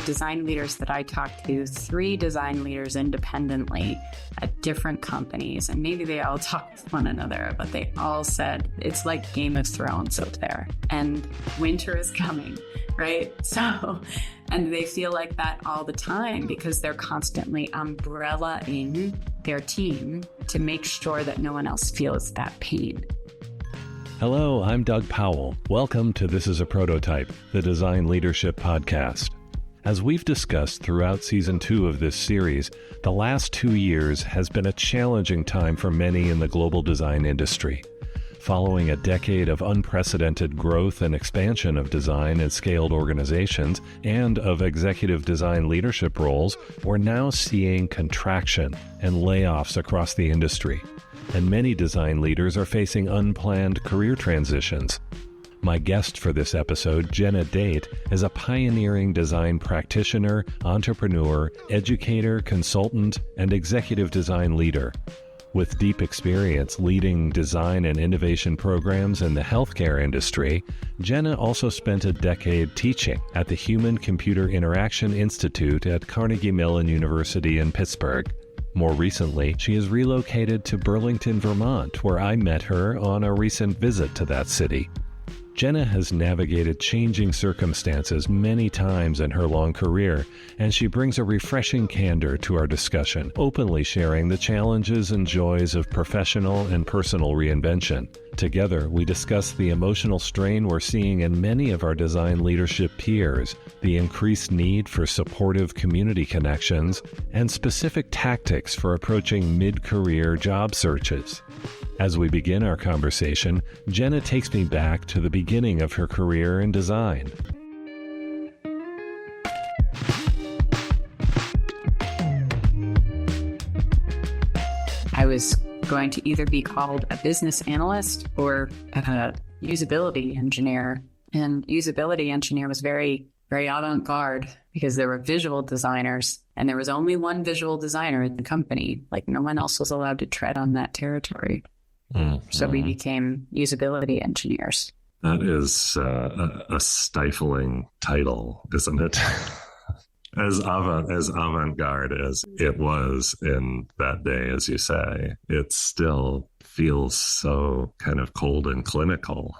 design leaders that I talked to, 3 design leaders independently at different companies, and maybe they all talked with one another, but they all said it's like Game of Thrones out there and winter is coming, right? So, and they feel like that all the time because they're constantly umbrellaing their team to make sure that no one else feels that pain. Hello, I'm Doug Powell. Welcome to This is a Prototype, the Design Leadership Podcast. As we've discussed throughout Season 2 of this series, the last 2 years has been a challenging time for many in the global design industry. Following a decade of unprecedented growth and expansion of design and scaled organizations and of executive design leadership roles, we're now seeing contraction and layoffs across the industry. And many design leaders are facing unplanned career transitions. My guest for this episode, Jenna Date, is a pioneering design practitioner, entrepreneur, educator, consultant, and executive design leader. With deep experience leading design and innovation programs in the healthcare industry, Jenna also spent a decade teaching at the Human-Computer Interaction Institute at Carnegie Mellon University in Pittsburgh. More recently, she has relocated to Burlington, Vermont, where I met her on a recent visit to that city. Jenna has navigated changing circumstances many times in her long career, and she brings a refreshing candor to our discussion, openly sharing the challenges and joys of professional and personal reinvention. Together, we discuss the emotional strain we're seeing in many of our design leadership peers, the increased need for supportive community connections, and specific tactics for approaching mid-career job searches. As we begin our conversation, Jenna takes me back to the beginning of her career in design. I was going to either be called a business analyst or a usability engineer. And usability engineer was very, very avant-garde because there were visual designers and there was only one visual designer in the company. Like no one else was allowed to tread on that territory. Mm-hmm. So we became usability engineers. That is a stifling title, isn't it? As avant-garde as it was in that day, as you say, it still feels so kind of cold and clinical.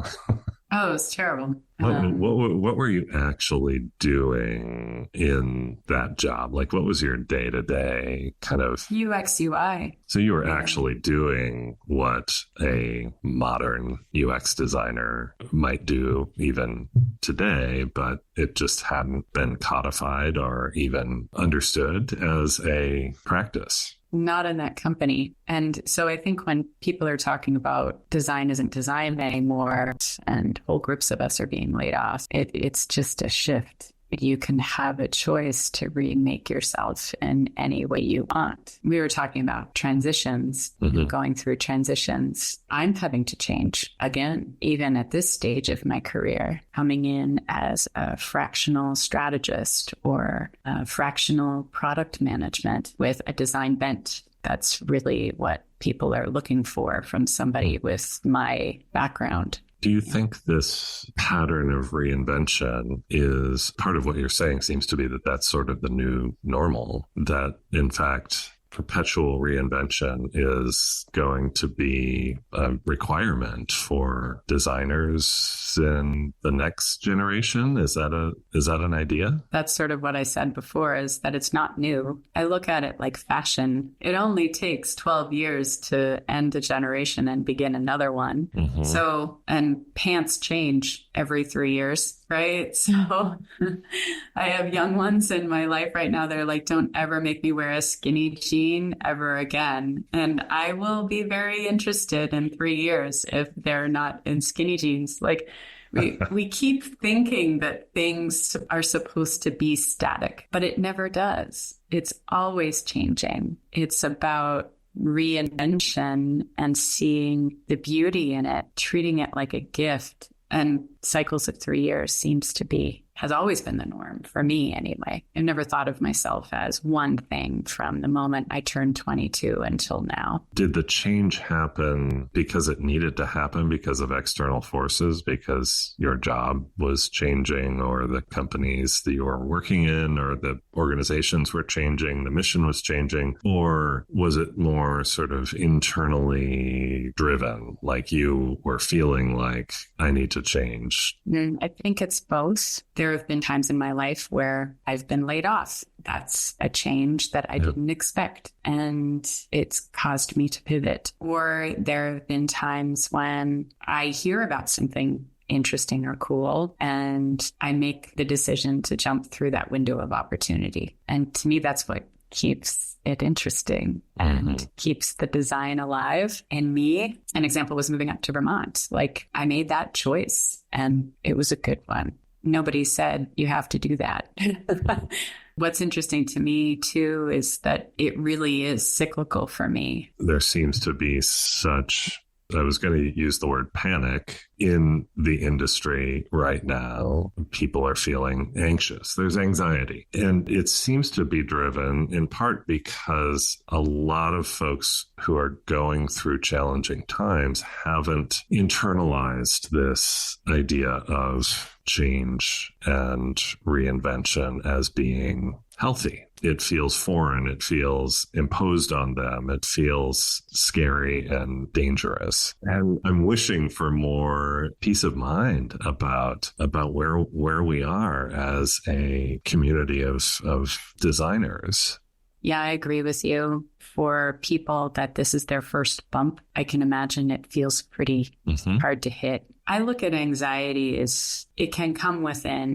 Oh, it's terrible. What were you actually doing in that job? Like, what was your day-to-day kind of... UX, UI. So you were actually doing what a modern UX designer might do even today, but it just hadn't been codified or even understood as a practice. Not in that company. And so I think when people are talking about design isn't design anymore and whole groups of us are being laid off, it's just a shift. You can have a choice to remake yourself in any way you want. We were talking about transitions, going through transitions. I'm having to change again, even at this stage of my career, coming in as a fractional strategist or a fractional product management with a design bent. That's really what people are looking for from somebody with my background. Do you think this pattern of reinvention is part of what you're saying seems to be that that's sort of the new normal, that in fact perpetual reinvention is going to be a requirement for designers in the next generation? Is that an idea? That's sort of what I said before, is that it's not new. I look at it like fashion. It only takes 12 years to end a generation and begin another one. Mm-hmm. So, and pants change every 3 years, right? So I have young ones in my life right now that are like, don't ever make me wear a skinny jean ever again. And I will be very interested in 3 years if they're not in skinny jeans. Like we keep thinking that things are supposed to be static, but it never does. It's always changing. It's about reinvention and seeing the beauty in it, treating it like a gift. And cycles of 3 years seems to be has always been the norm for me anyway. I've never thought of myself as one thing from the moment I turned 22 until now. Did the change happen because it needed to happen because of external forces, because your job was changing, or the companies that you were working in, or the organizations were changing, the mission was changing? Or was it more sort of internally driven, like you were feeling like, I need to change? I think it's both. There have been times in my life where I've been laid off. That's a change that I didn't expect, and it's caused me to pivot. Or there have been times when I hear about something interesting or cool, and I make the decision to jump through that window of opportunity. And to me, that's what keeps it interesting and keeps the design alive in me. An example was moving up to Vermont. Like, I made that choice and it was a good one. Nobody said you have to do that. What's interesting to me too is that it really is cyclical for me. There seems to be such, I was going to use the word panic, in the industry right now. People are feeling anxious. There's anxiety. And it seems to be driven in part because a lot of folks who are going through challenging times haven't internalized this idea of change and reinvention as being healthy. It feels foreign. It feels imposed on them. It feels scary and dangerous. And I'm wishing for more peace of mind about where we are as a community of designers. Yeah, I agree with you. For people that this is their first bump, I can imagine it feels pretty hard to hit. I look at anxiety as it can come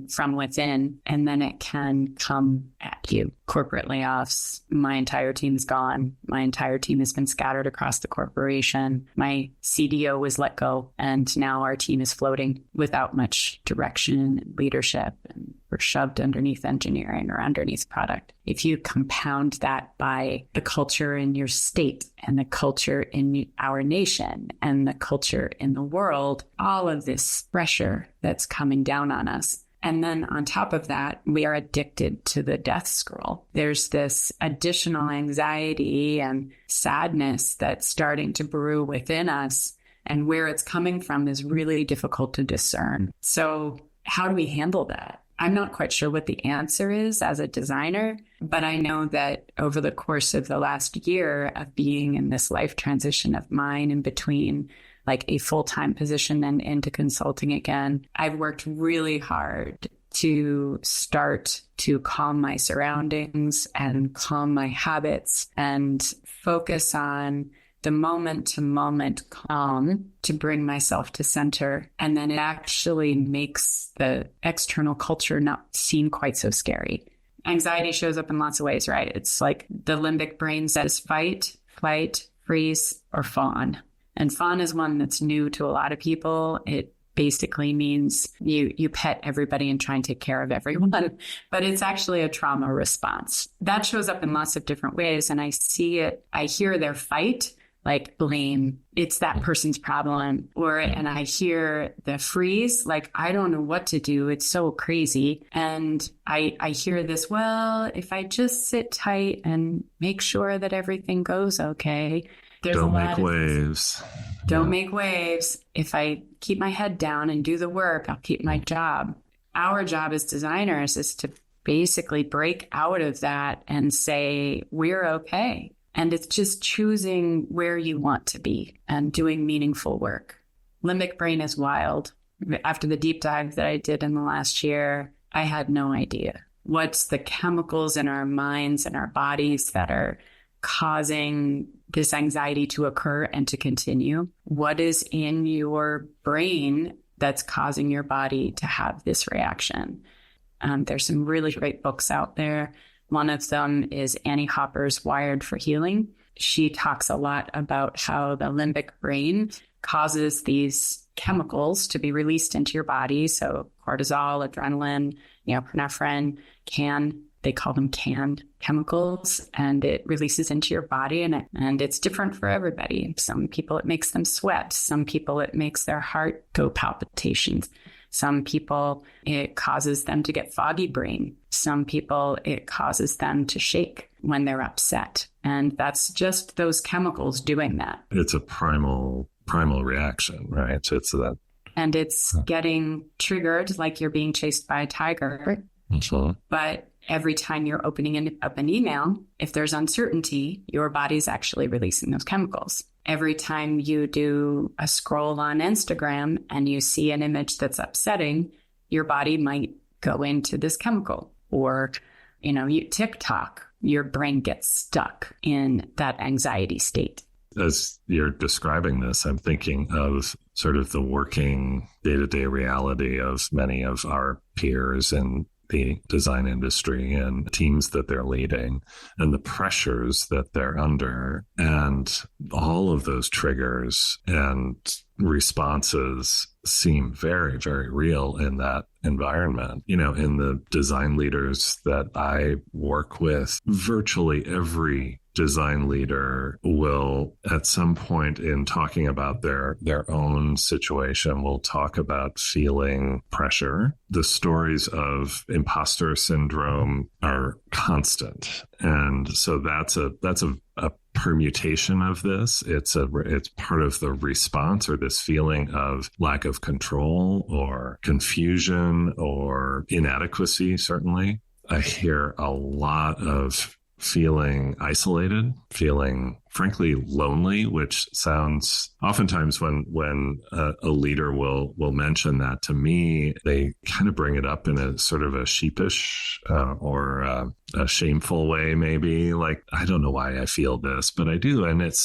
from within, and then it can come at you. Corporate layoffs. My entire team's gone. My entire team has been scattered across the corporation. My CDO was let go, and now our team is floating without much direction and leadership, and we're shoved underneath engineering or underneath product. If you compound that by the culture in your state and the culture in our nation and the culture in the world, all of this pressure that's coming down on us. And then on top of that, we are addicted to the death scroll. There's this additional anxiety and sadness that's starting to brew within us. And where it's coming from is really difficult to discern. So how do we handle that? I'm not quite sure what the answer is as a designer, but I know that over the course of the last year of being in this life transition of mine in between like a full-time position and into consulting again, I've worked really hard to start to calm my surroundings and calm my habits and focus on the moment-to-moment calm to bring myself to center. And then it actually makes the external culture not seem quite so scary. Anxiety shows up in lots of ways, right? It's like the limbic brain says fight, flight, freeze, or fawn. And fawn is one that's new to a lot of people. It basically means you pet everybody and try and take care of everyone, but it's actually a trauma response. That shows up in lots of different ways. And I see it, I hear their fight, like blame, it's that person's problem. And I hear the freeze, like, I don't know what to do. It's so crazy. And I hear this, well, if I just sit tight and make sure that everything goes okay. Don't make waves. Don't make waves. If I keep my head down and do the work, I'll keep my job. Our job as designers is to basically break out of that and say, we're okay. And it's just choosing where you want to be and doing meaningful work. Limbic brain is wild. After the deep dive that I did in the last year, I had no idea. What's the chemicals in our minds and our bodies that are causing this anxiety to occur and to continue? What is in your brain that's causing your body to have this reaction? There's some really great books out there. One of them is Annie Hopper's Wired for Healing. She talks a lot about how the limbic brain causes these chemicals to be released into your body. So cortisol, adrenaline, norepinephrine, they call them canned chemicals, and it releases into your body, and it's different for everybody. Some people, it makes them sweat. Some people, it makes their heart go palpitations. Some people, it causes them to get foggy brain. Some people, it causes them to shake when they're upset. And that's just those chemicals doing that. It's a primal reaction, right? So it's that. And it's getting triggered like you're being chased by a tiger. Mm-hmm. But every time you're opening up an email, if there's uncertainty, your body's actually releasing those chemicals. Every time you do a scroll on Instagram and you see an image that's upsetting, your body might go into this chemical. Or, you TikTok, your brain gets stuck in that anxiety state. As you're describing this, I'm thinking of sort of the working day-to-day reality of many of our peers in the design industry and teams that they're leading and the pressures that they're under, and all of those triggers and responses seem very, very real in that environment. In the design leaders that I work with, virtually every design leader will, at some point in talking about their own situation, will talk about feeling pressure. The stories of imposter syndrome are constant. And so that's a permutation of this. It's part of the response, or this feeling of lack of control or confusion or inadequacy, certainly. I hear a lot of feeling isolated, feeling frankly lonely, which sounds oftentimes when a leader will mention that to me, they kind of bring it up in a sort of a sheepish or a shameful way, maybe like, I don't know why I feel this, but I do. And there's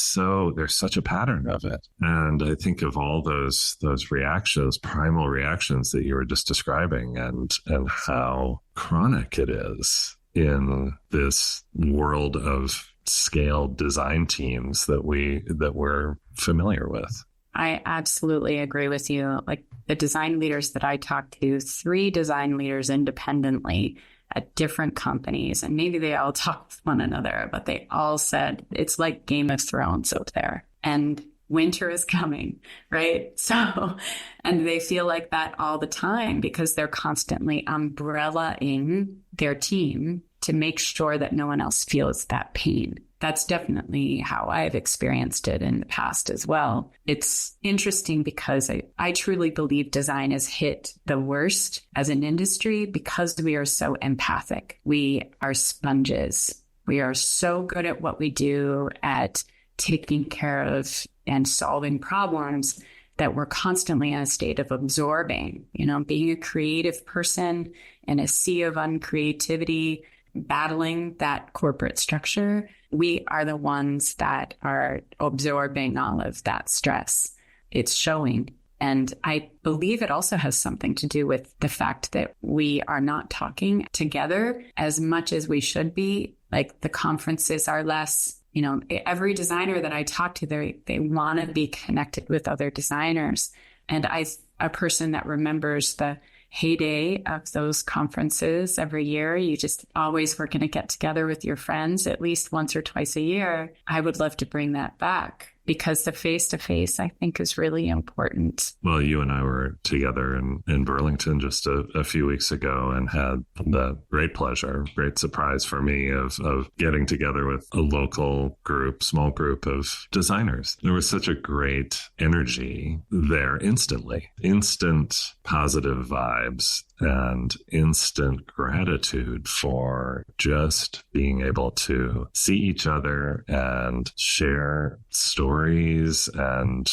such a pattern of it. And I think of all those reactions, primal reactions that you were just describing, and how chronic it is in this world of scaled design teams that we're familiar with. I absolutely agree with you. Like the design leaders that I talked to, 3 design leaders independently at different companies, and maybe they all talked with one another, but they all said it's like Game of Thrones out there. And winter is coming, right? So, and they feel like that all the time because they're constantly umbrellaing their team to make sure that no one else feels that pain. That's definitely how I've experienced it in the past as well. It's interesting because I truly believe design has hit the worst as an industry because we are so empathic. We are sponges. We are so good at what we do, at taking care of and solving problems, that we're constantly in a state of absorbing, being a creative person in a sea of uncreativity, battling that corporate structure. We are the ones that are absorbing all of that stress. It's showing. And I believe it also has something to do with the fact that we are not talking together as much as we should be. Like the conferences are less. Every designer that I talk to, they want to be connected with other designers. And a person that remembers the heyday of those conferences every year, you just always were going to get together with your friends at least once or twice a year. I would love to bring that back because the face-to-face, I think, is really important. Well, you and I were together in Burlington just a few weeks ago and had the great pleasure, great surprise for me of getting together with a local group, small group of designers. There was such a great energy there instantly, instant positive vibes and instant gratitude for just being able to see each other and share stories and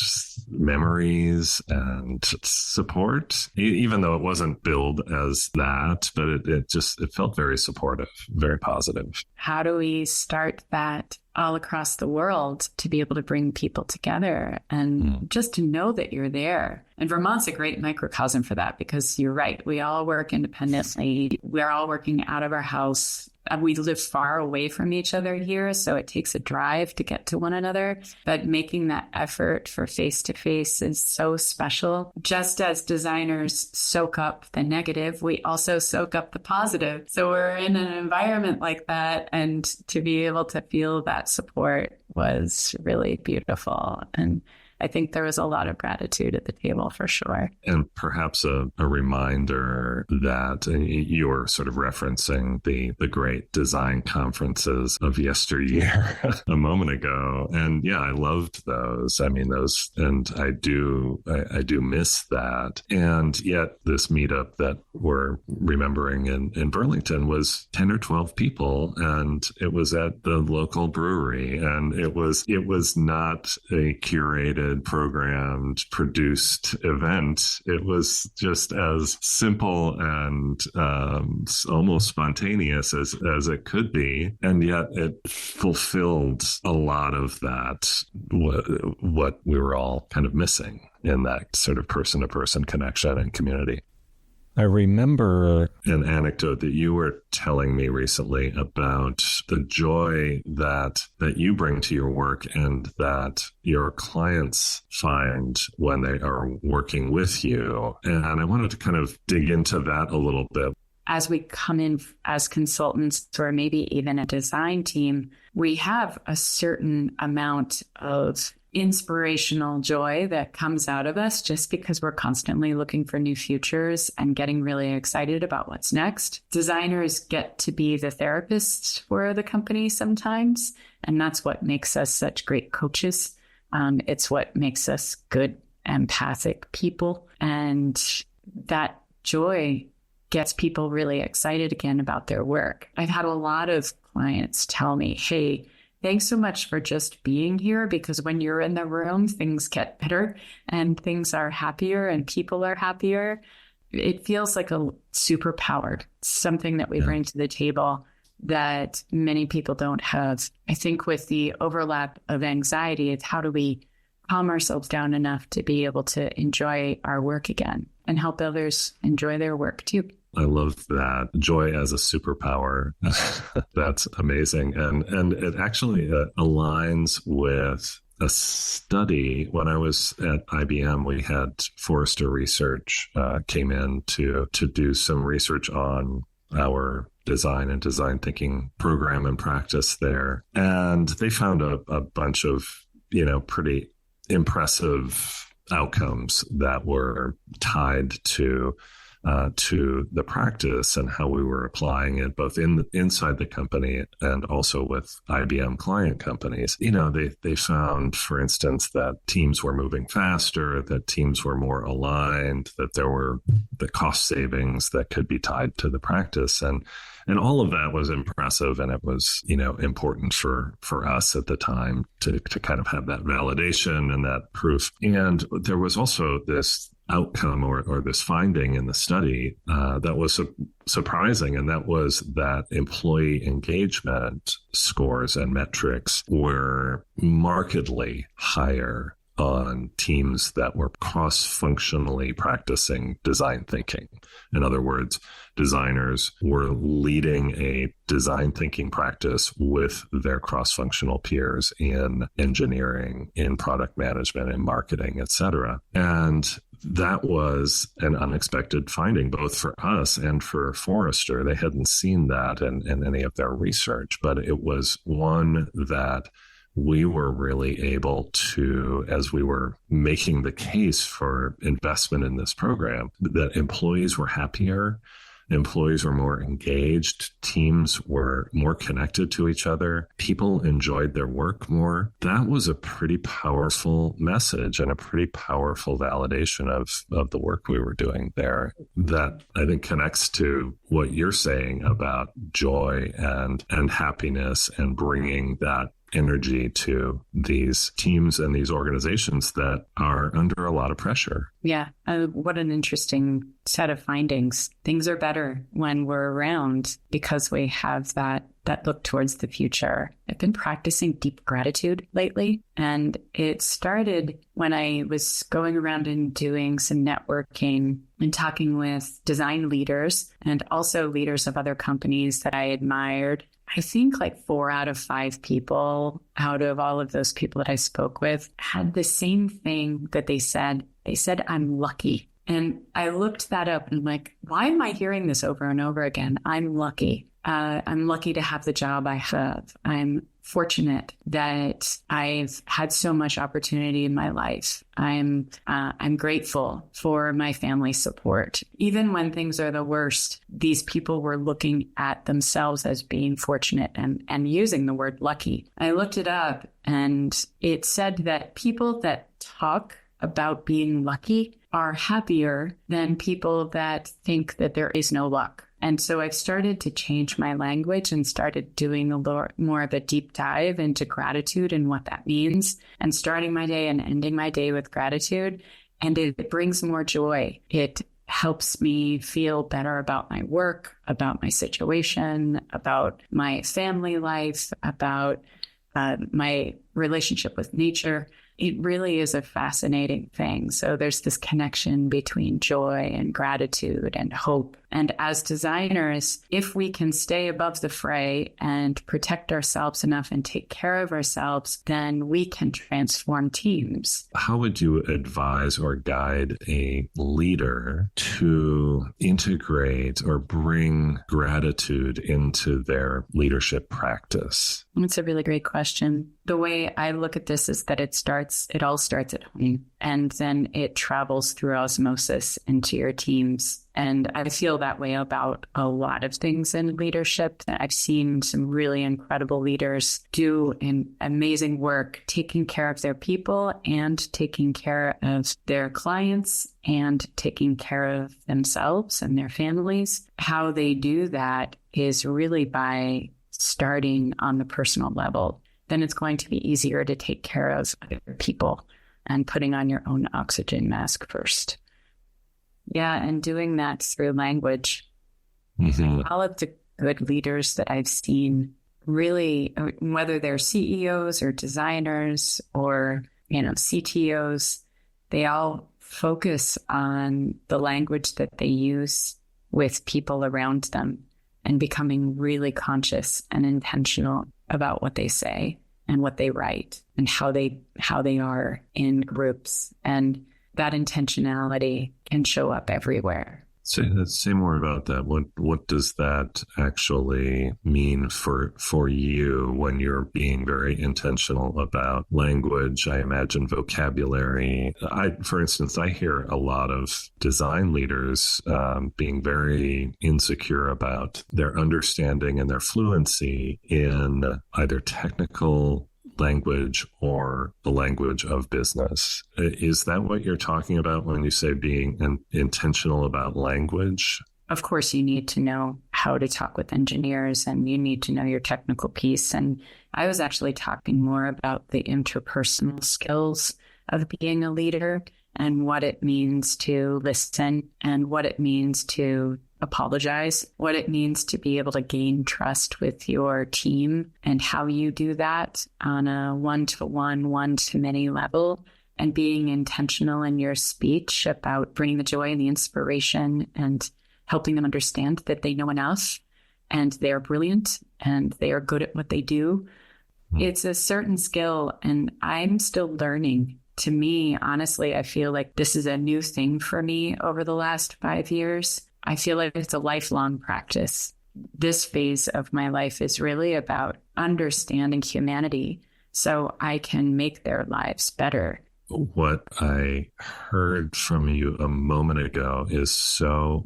memories and support, even though it wasn't billed as that, but it felt very supportive, very positive. How do we start that all across the world to be able to bring people together and just to know that you're there? And Vermont's a great microcosm for that because you're right. We all work independently. We're all working out of our house. We live far away from each other here, so it takes a drive to get to one another. But making that effort for face-to-face is so special. Just as designers soak up the negative, we also soak up the positive. So we're in an environment like that, and to be able to feel that support was really beautiful. And I think there was a lot of gratitude at the table for sure. And perhaps a reminder that you were sort of referencing the great design conferences of yesteryear a moment ago. And yeah, I loved those. I mean, those, and I do miss that. And yet this meetup that we're remembering in Burlington was 10 or 12 people, and it was at the local brewery, and it was not a curated, programmed, produced event. It was just as simple and almost spontaneous as it could be, and yet it fulfilled a lot of that, what we were all kind of missing in that sort of person-to-person connection and community. I remember an anecdote that you were telling me recently about the joy that you bring to your work and that your clients find when they are working with you. And I wanted to kind of dig into that a little bit. As we come in as consultants or maybe even a design team, we have a certain amount of inspirational joy that comes out of us just because we're constantly looking for new futures and getting really excited about what's next. Designers get to be the therapists for the company sometimes, and that's what makes us such great coaches. It's what makes us good, empathic people, and that joy gets people really excited again about their work. I've had a lot of clients tell me, hey, thanks so much for just being here, because when you're in the room, things get better and things are happier and people are happier. It feels like a superpower, something that we bring to the table that many people don't have. I think with the overlap of anxiety, it's how do we calm ourselves down enough to be able to enjoy our work again and help others enjoy their work too. I love that. Joy as a superpower. That's amazing. And it actually aligns with a study. When I was at IBM, we had Forrester Research came in to do some research on our design and design thinking program and practice there. And they found a bunch of, pretty impressive outcomes that were tied to the practice and how we were applying it both inside the company and also with IBM client companies. They found, for instance, that teams were moving faster, that teams were more aligned, that there were the cost savings that could be tied to the practice. And all of that was impressive. And it was, important for us at the time to kind of have that validation and that proof. And there was also this outcome or this finding in the study that was surprising, and that was that employee engagement scores and metrics were markedly higher on teams that were cross-functionally practicing design thinking. In other words, designers were leading a design thinking practice with their cross-functional peers in engineering, in product management, in marketing, et cetera. And that was an unexpected finding, both for us and for Forrester. They hadn't seen that in any of their research, but it was one that we were really able to, as we were making the case for investment in this program, that employees were happier, employees were more engaged, teams were more connected to each other, people enjoyed their work more. That was a pretty powerful message and a pretty powerful validation of the work we were doing there that I think connects to what you're saying about joy and happiness and bringing that energy to these teams and these organizations that are under a lot of pressure. Yeah. What an interesting set of findings. Things are better when we're around because we have that look towards the future. I've been practicing deep gratitude lately, and it started when I was going around and doing some networking and talking with design leaders and also leaders of other companies that I admired. I think like 4 out of 5 people out of all of those people that I spoke with had the same thing that they said. They said, I'm lucky. And I looked that up and I'm like, why am I hearing this over and over again? I'm lucky. I'm lucky to have the job I have. I'm fortunate that I've had so much opportunity in my life. I'm grateful for my family support. Even when things are the worst, these people were looking at themselves as being fortunate and using the word lucky. I looked it up and it said that people that talk about being lucky are happier than people that think that there is no luck. And so I've started to change my language and started doing a lot more of a deep dive into gratitude and what that means, and starting my day and ending my day with gratitude. And it brings more joy. It helps me feel better about my work, about my situation, about my family life, about my relationship with nature. It really is a fascinating thing. So there's this connection between joy and gratitude and hope. And as designers, if we can stay above the fray and protect ourselves enough and take care of ourselves, then we can transform teams. How would you advise or guide a leader to integrate or bring gratitude into their leadership practice? It's a really great question. The way I look at this is that it all starts at home, and then it travels through osmosis into your teams. And I feel that way about a lot of things in leadership. I've seen some really incredible leaders do amazing work, taking care of their people and taking care of their clients and taking care of themselves and their families. How they do that is really by starting on the personal level. Then it's going to be easier to take care of other people and putting on your own oxygen mask first. Yeah, and doing that through language. Mm-hmm. All of the good leaders that I've seen, really, whether they're CEOs or designers or, CTOs, they all focus on the language that they use with people around them and becoming really conscious and intentional about what they say and what they write and how they are in groups. And that intentionality can show up everywhere. Say more about that. What does that actually mean for you when you're being very intentional about language? I imagine vocabulary. For instance, I hear a lot of design leaders being very insecure about their understanding and their fluency in either technical language or the language of business. Is that what you're talking about when you say being intentional about language? Of course, you need to know how to talk with engineers and you need to know your technical piece. And I was actually talking more about the interpersonal skills of being a leader and what it means to listen and what it means to apologize, what it means to be able to gain trust with your team and how you do that on a one-to-one, one-to-many level, and being intentional in your speech about bringing the joy and the inspiration and helping them understand that they know enough and they're brilliant and they are good at what they do. It's a certain skill, and I'm still learning. To me, honestly, I feel like this is a new thing for me over the last 5 years. I feel like it's a lifelong practice. This phase of my life is really about understanding humanity so I can make their lives better. What I heard from you a moment ago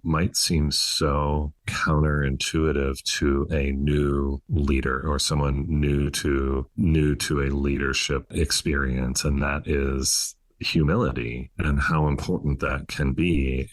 might seem so counterintuitive to a new leader or someone new to a leadership experience, and that is humility and how important that can be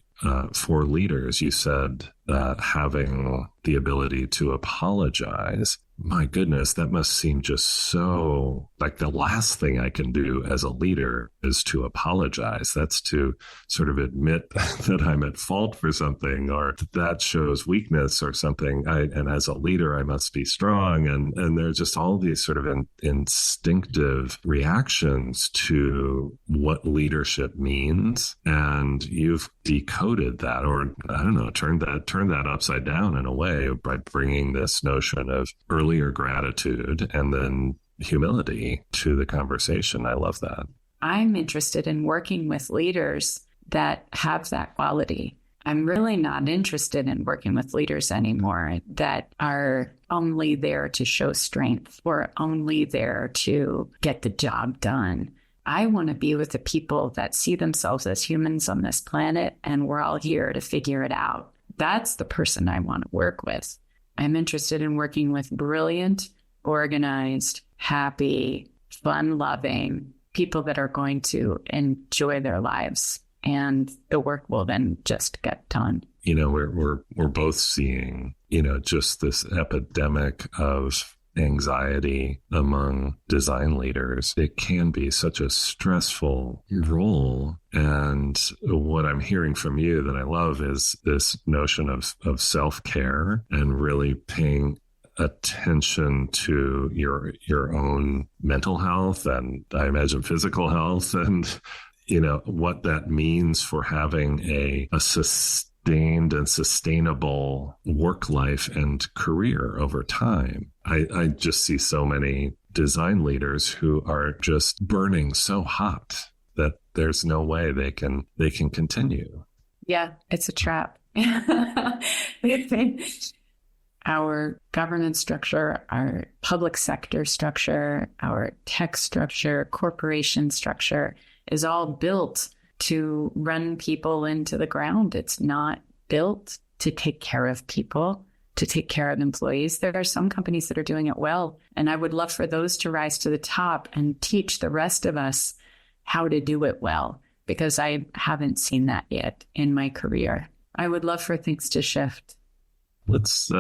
for leaders. You said having the ability to apologize. My goodness, that must seem just so like the last thing I can do as a leader is to apologize. That's to sort of admit that I'm at fault for something or that shows weakness or something. And as a leader, I must be strong. And there's just all these sort of instinctive reactions to what leadership means. And you've decoded that, or I don't know, turned that upside down in a way by bringing this notion of earlier gratitude and then humility to the conversation. I love that. I'm interested in working with leaders that have that quality. I'm really not interested in working with leaders anymore that are only there to show strength or only there to get the job done. I want to be with the people that see themselves as humans on this planet, and we're all here to figure it out. That's the person I want to work with. I'm interested in working with brilliant, organized, happy, fun-loving people that are going to enjoy their lives. And the work will then just get done. We're both seeing, just this epidemic of anxiety among design leaders. It can be such a stressful role. And what I'm hearing from you that I love is this notion of self-care and really paying attention to your own mental health and I imagine physical health and what that means for having a sustained and sustainable work life and career over time. I just see so many design leaders who are just burning so hot that there's no way they can continue. Yeah, it's a trap. Our governance structure, our public sector structure, our tech structure, corporation structure is all built to run people into the ground. It's not built to take care of people, to take care of employees. There are some companies that are doing it well, and I would love for those to rise to the top and teach the rest of us how to do it well, because I haven't seen that yet in my career. I would love for things to shift. Let's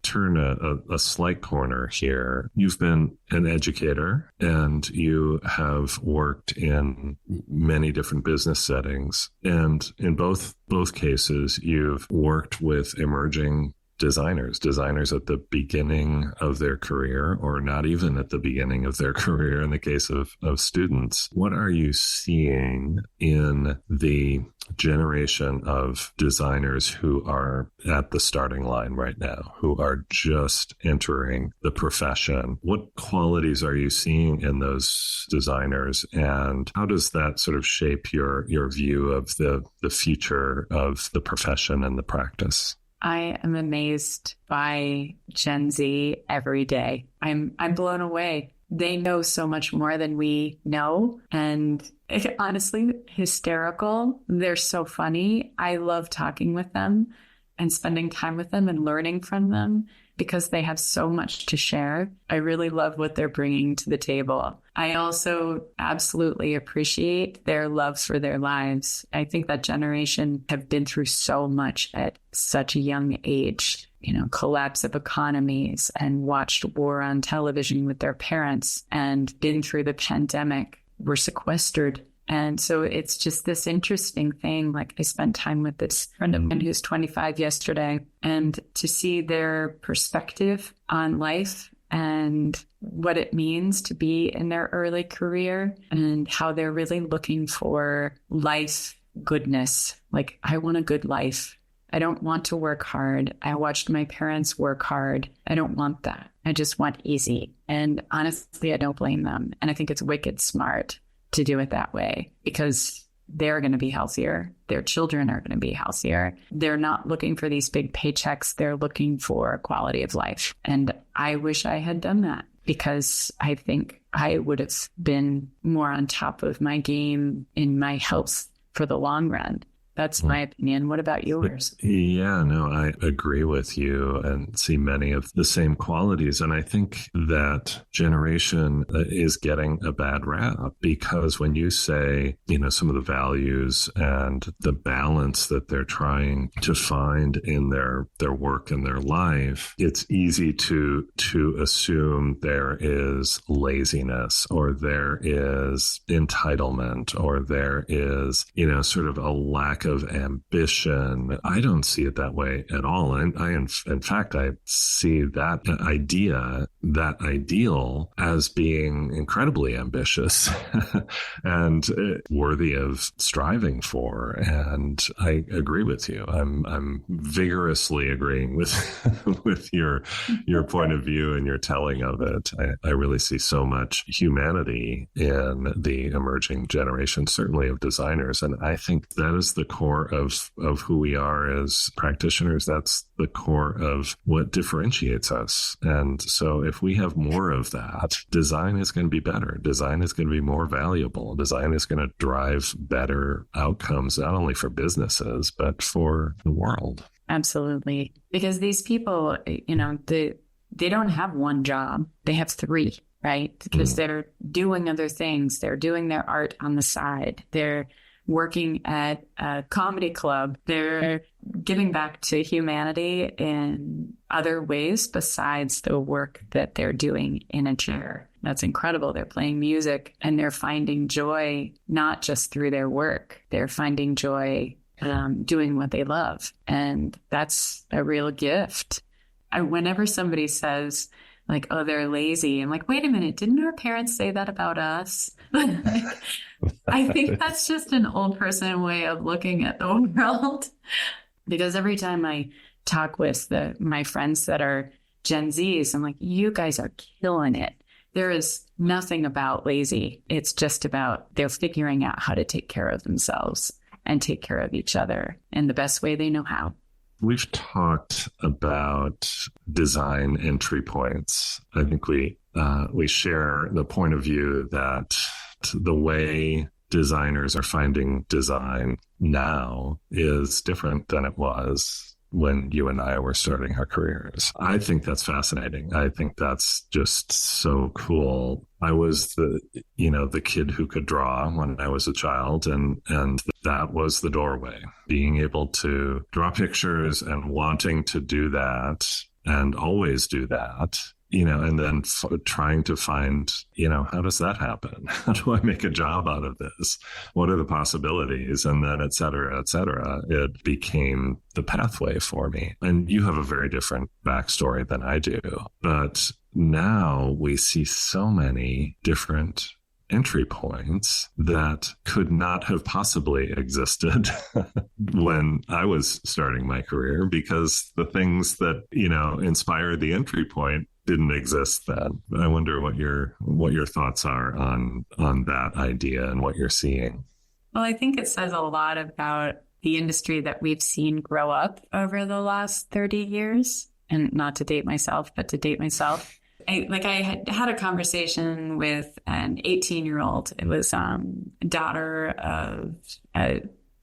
turn a slight corner here. You've been an educator and you have worked in many different business settings. And in both cases, you've worked with emerging designers at the beginning of their career, or not even at the beginning of their career in the case of students. What are you seeing in the generation of designers who are at the starting line right now, who are just entering the profession? What qualities are you seeing in those designers, and how does that sort of shape your view of the future of the profession and the practice? I am amazed by Gen Z every day. I'm blown away. They know so much more than we know. And honestly, hysterical. They're so funny. I love talking with them and spending time with them and learning from them because they have so much to share. I really love what they're bringing to the table. I also absolutely appreciate their love for their lives. I think that generation have been through so much at such a young age, collapse of economies, and watched war on television with their parents, and been through the pandemic, were sequestered. And so it's just this interesting thing. Like, I spent time with this friend of mine who's 25 yesterday, and to see their perspective on life and what it means to be in their early career and how they're really looking for life goodness. Like, I want a good life. I don't want to work hard. I watched my parents work hard. I don't want that. I just want easy. And honestly, I don't blame them. And I think it's wicked smart to do it that way, because they're going to be healthier. Their children are going to be healthier. They're not looking for these big paychecks. They're looking for quality of life. And I wish I had done that, because I think I would have been more on top of my game in my health for the long run. That's my opinion. What about yours? Yeah, no, I agree with you and see many of the same qualities. And I think that generation is getting a bad rap, because when you say, some of the values and the balance that they're trying to find in their work and their life, it's easy to assume there is laziness, or there is entitlement, or there is, sort of a lack lack of ambition. I don't see it that way at all. And in fact, I see that idea, that ideal, as being incredibly ambitious and worthy of striving for. And I agree with you. I'm vigorously agreeing with with your point of view and your telling of it. I really see so much humanity in the emerging generation, certainly of designers. And I think that is the core of who we are as practitioners. That's the core of what differentiates us. And so if we have more of that, design is going to be better. Design is going to be more valuable. Design is going to drive better outcomes, not only for businesses, but for the world. Absolutely. Because these people, they don't have one job. They have three, right? Because they're doing other things. They're doing their art on the side. They're working at a comedy club. They're giving back to humanity in other ways besides the work that they're doing in a chair. That's incredible. They're playing music and they're finding joy, not just through their work. They're finding joy doing what they love. And that's a real gift. Whenever somebody says, like, oh, they're lazy, I'm like, wait a minute, didn't our parents say that about us? I think that's just an old person way of looking at the world. Because every time I talk with my friends that are Gen Zs, I'm like, you guys are killing it. There is nothing about lazy. It's just about they're figuring out how to take care of themselves and take care of each other in the best way they know how. We've talked about design entry points. I think we share the point of view that the way designers are finding design now is different than it was when you and I were starting our careers. I think that's fascinating. I think that's just so cool. I was the kid who could draw when I was a child, and that was the doorway. Being able to draw pictures and wanting to do that and always do that, and then trying to find, how does that happen? How do I make a job out of this? What are the possibilities? And then et cetera, it became the pathway for me. And you have a very different backstory than I do. But now we see so many different entry points that could not have possibly existed when I was starting my career, because the things that, inspired the entry point didn't exist then. I wonder what your thoughts are on that idea and what you're seeing. Well, I think it says a lot about the industry that we've seen grow up over the last 30 years. And not to date myself, but to date myself. I had a conversation with an 18-year-old. It was daughter of a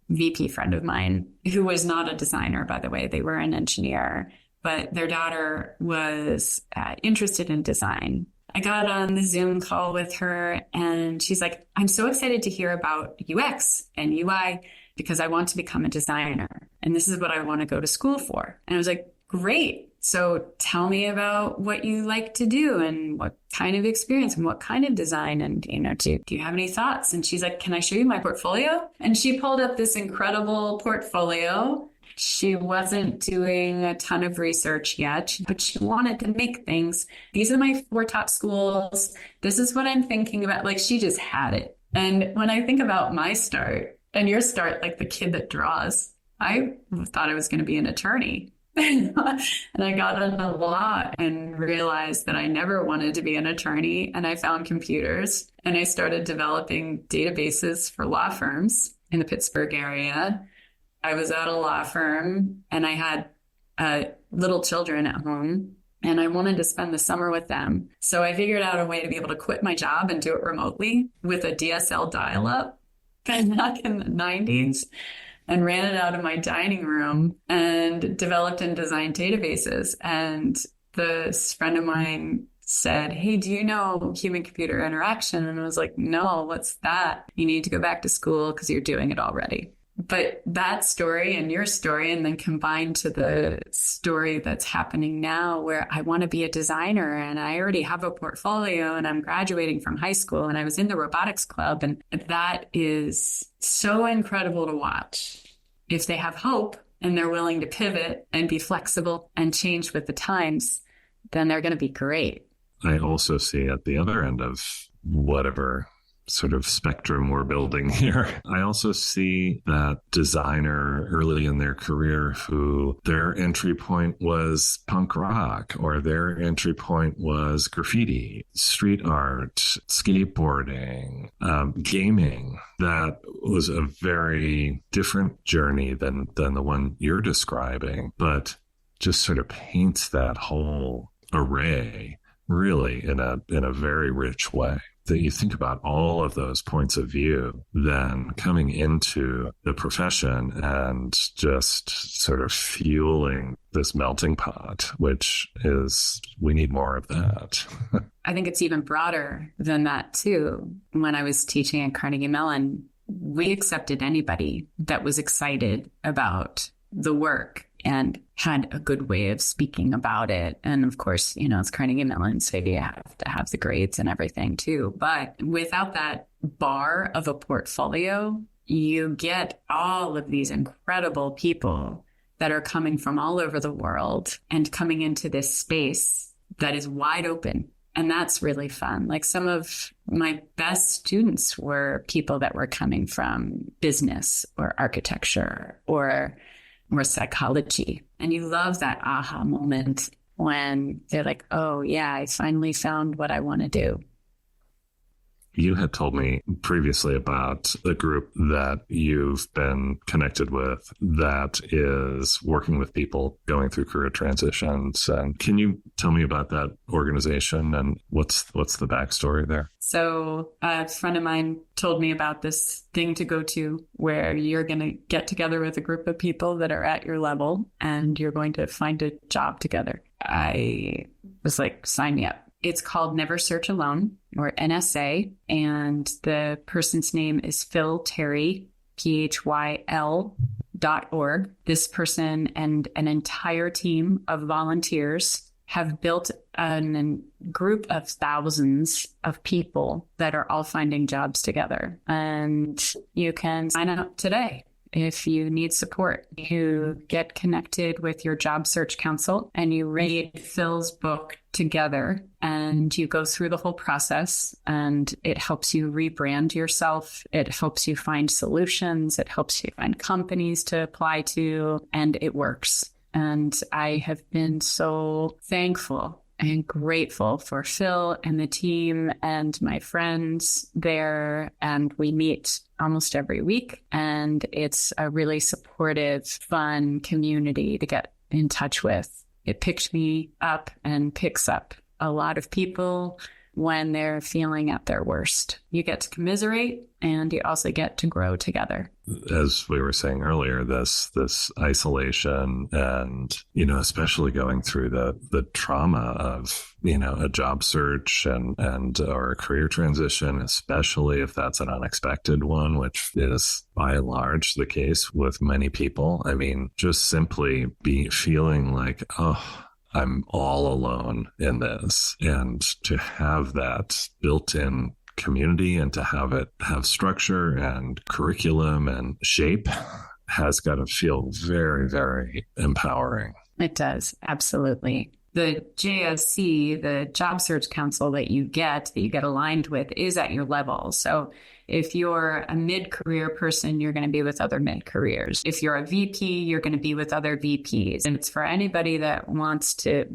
VP friend of mine who was not a designer, by the way. They were an engineer, but their daughter was interested in design. I got on the Zoom call with her and she's like, I'm so excited to hear about UX and UI because I want to become a designer. And this is what I want to go to school for. And I was like, great. So tell me about what you like to do and what kind of experience and what kind of design. And, do you have any thoughts? And she's like, can I show you my portfolio? And she pulled up this incredible portfolio. She wasn't doing a ton of research yet, but she wanted to make things. These are my 4 top schools. This is what I'm thinking about. Like, she just had it. And when I think about my start and your start, like the kid that draws, I thought I was going to be an attorney. And I got into law and realized that I never wanted to be an attorney. And I found computers and I started developing databases for law firms in the Pittsburgh area. I was at a law firm and I had little children at home and I wanted to spend the summer with them. So I figured out a way to be able to quit my job and do it remotely with a DSL dial-up back in the 90s. And ran it out of my dining room and developed and designed databases. And this friend of mine said, hey, do you know human-computer interaction? And I was like, no, what's that? You need to go back to school because you're doing it already. But that story and your story, and then combined to the story that's happening now where I want to be a designer and I already have a portfolio and I'm graduating from high school and I was in the robotics club. And that is so incredible to watch. if they have hope and they're willing to pivot and be flexible and change with the times, then they're going to be great. I also see at the other end of whatever sort of spectrum we're building here, I also see that designer early in their career who their entry point was punk rock, or their entry point was graffiti, street art, skateboarding, gaming. That was a very different journey than the one you're describing, but just sort of paints that whole array really in a very rich way. That you think about all of those points of view, then coming into the profession and just sort of fueling this melting pot, which is, we need more of that. I think it's even broader than that too. When I was teaching at Carnegie Mellon, we accepted anybody that was excited about the work and had a good way of speaking about it. And of course, it's Carnegie Mellon, so you have to have the grades and everything too. But without that bar of a portfolio, you get all of these incredible people that are coming from all over the world and coming into this space that is wide open. And that's really fun. Like, some of my best students were people that were coming from business or architecture or psychology. And you love that aha moment when they're like, oh yeah, I finally found what I want to do. You had told me previously about a group that you've been connected with that is working with people going through career transitions. And can you tell me about that organization and what's the backstory there? So a friend of mine told me about this thing to go to where you're going to get together with a group of people that are at your level and you're going to find a job together. I was like, sign me up. It's called Never Search Alone, or NSA, and the person's name is Phil Terry, PHYL.org. This person and an entire team of volunteers have built a group of thousands of people that are all finding jobs together. And you can sign up today. If you need support, you get connected with your job search counsel and you read Phil's book together and you go through the whole process, and it helps you rebrand yourself. It helps you find solutions. It helps you find companies to apply to, and it works. And I have been so thankful and grateful for Phil and the team and my friends there. And we meet almost every week. And it's a really supportive, fun community to get in touch with. It picks me up and picks up a lot of people when they're feeling at their worst. You get to commiserate and you also get to grow together. As we were saying earlier, this isolation and, especially going through the trauma of, a job search and or a career transition, especially if that's an unexpected one, which is by and large the case with many people. I mean, just simply feeling like, oh, I'm all alone in this. And to have that built-in community and to have structure and curriculum and shape has got to feel very, very empowering. It does. Absolutely. The JSC, the Job Search Council that you get aligned with, is at your level. So if you're a mid-career person, you're going to be with other mid-careers. If you're a VP, you're going to be with other VPs. And it's for anybody that wants to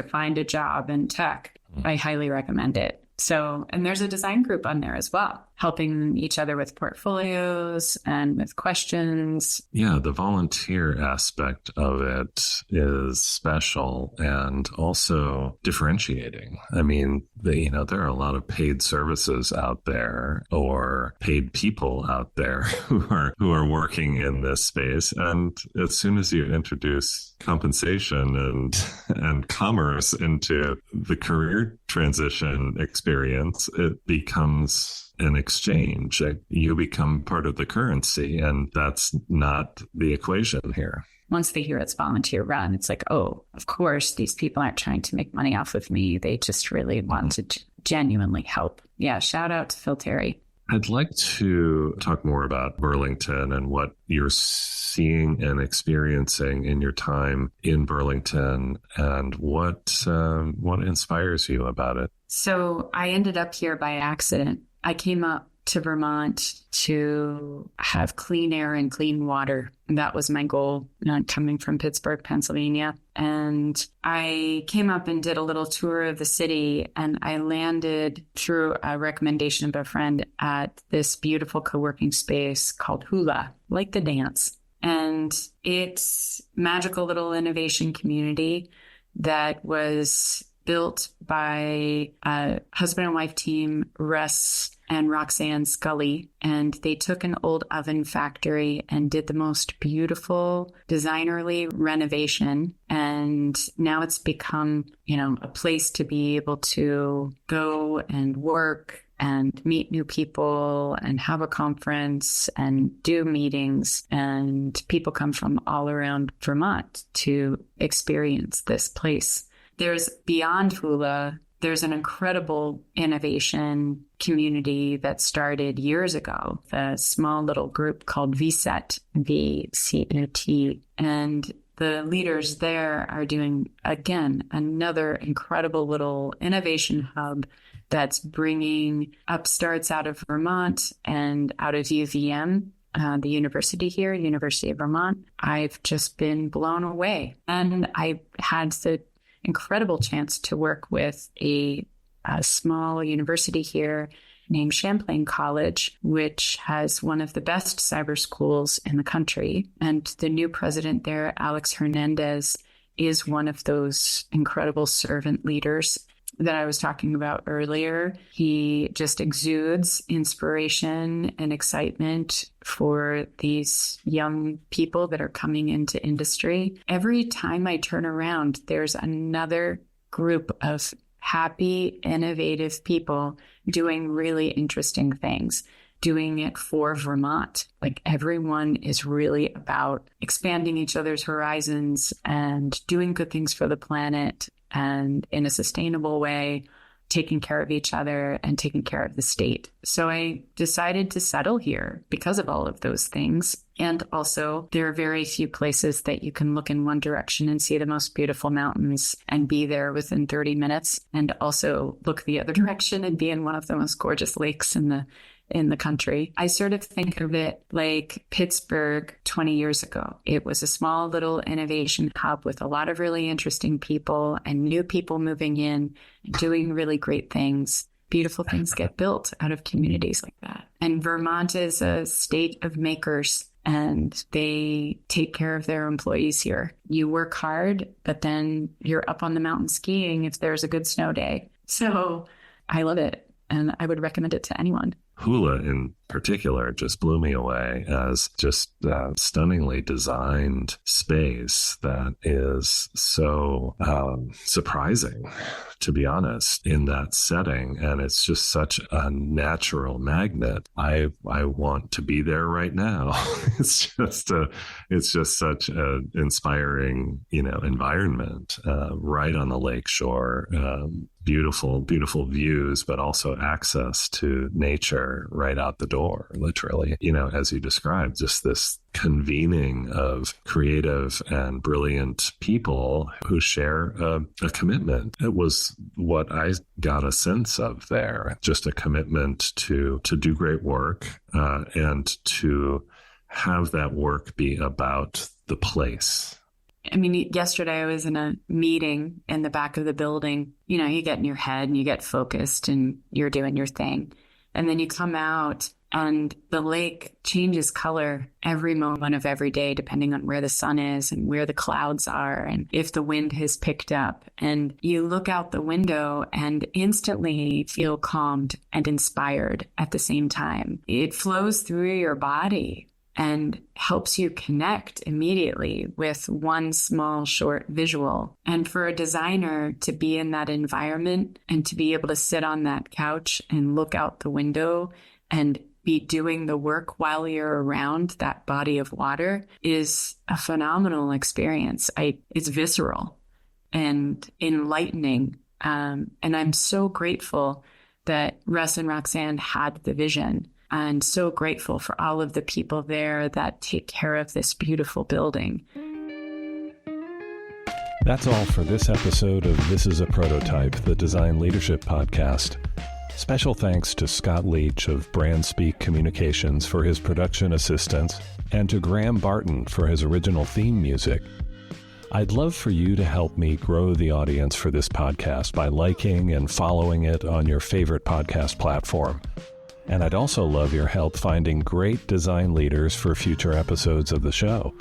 find a job in tech. I highly recommend it. So, and there's a design group on there as well, helping each other with portfolios and with questions. Yeah, the volunteer aspect of it is special and also differentiating. I mean, there are a lot of paid services out there or paid people out there who are working in this space. And as soon as you introduce compensation and commerce into the career transition experience, it becomes an exchange. You become part of the currency, and that's not the equation here. Once they hear it's volunteer run, it's like, oh, of course, these people aren't trying to make money off of me. They just really want to genuinely help. Yeah, shout out to Phil Terry. I'd like to talk more about Burlington and what you're seeing and experiencing in your time in Burlington, and what inspires you about it. So I ended up here by accident. I came up to Vermont to have clean air and clean water. That was my goal, not coming from Pittsburgh, Pennsylvania. And I came up and did a little tour of the city, and I landed through a recommendation of a friend at this beautiful co-working space called Hula, like the dance. And it's magical little innovation community that was built by a husband and wife team, Russ and Roxanne Scully. And they took an old oven factory and did the most beautiful designerly renovation. And now it's become, a place to be able to go and work and meet new people and have a conference and do meetings. And people come from all around Vermont to experience this place. There's beyond Hula, there's an incredible innovation community that started years ago, a small little group called VCET, VCET. And the leaders there are doing, again, another incredible little innovation hub that's bringing upstarts out of Vermont and out of UVM. The university here, University of Vermont. I've just been blown away. And I had the incredible chance to work with a small university here named Champlain College, which has one of the best cyber schools in the country. And the new president there, Alex Hernandez, is one of those incredible servant leaders that I was talking about earlier. He just exudes inspiration and excitement for these young people that are coming into industry. Every time I turn around, there's another group of happy, innovative people doing really interesting things, doing it for Vermont. Like, everyone is really about expanding each other's horizons and doing good things for the planet, and in a sustainable way, taking care of each other and taking care of the state. So I decided to settle here because of all of those things. And also, there are very few places that you can look in one direction and see the most beautiful mountains and be there within 30 minutes, and also look the other direction and be in one of the most gorgeous lakes in the country. I sort of think of it like Pittsburgh 20 years ago. It was a small little innovation hub with a lot of really interesting people and new people moving in, doing really great things. Beautiful things get built out of communities like that. And Vermont is a state of makers, and they take care of their employees here. You work hard, but then you're up on the mountain skiing if there's a good snow day. So I love it, and I would recommend it to anyone. Hula in particular just blew me away as just a stunningly designed space that is so surprising, to be honest, in that setting. And it's just such a natural magnet. I want to be there right now. It's just such an inspiring, environment right on the lakeshore. Beautiful, beautiful views, but also access to nature right out the door, literally. As you described, just this convening of creative and brilliant people who share a commitment. It was what I got a sense of there, just a commitment to do great work and to have that work be about the place. I mean, yesterday I was in a meeting in the back of the building. You get in your head and you get focused and you're doing your thing. And then you come out and the lake changes color every moment of every day, depending on where the sun is and where the clouds are and if the wind has picked up. And you look out the window and instantly feel calmed and inspired at the same time. It flows through your body and helps you connect immediately with one small, short visual. And for a designer to be in that environment and to be able to sit on that couch and look out the window and be doing the work while you're around that body of water is a phenomenal experience. It's visceral and enlightening. And I'm so grateful that Russ and Roxanne had the vision and so grateful for all of the people there that take care of this beautiful building. That's all for this episode of This is a Prototype, the Design Leadership Podcast. Special thanks to Scott Leach of Brand Speak Communications for his production assistance, and to Graham Barton for his original theme music. I'd love for you to help me grow the audience for this podcast by liking and following it on your favorite podcast platform. And I'd also love your help finding great design leaders for future episodes of the show.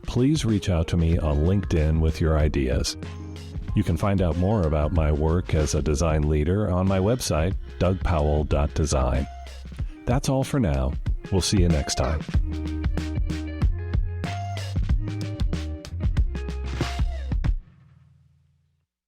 Please reach out to me on LinkedIn with your ideas. You can find out more about my work as a design leader on my website, dougpowell.design. That's all for now. We'll see you next time.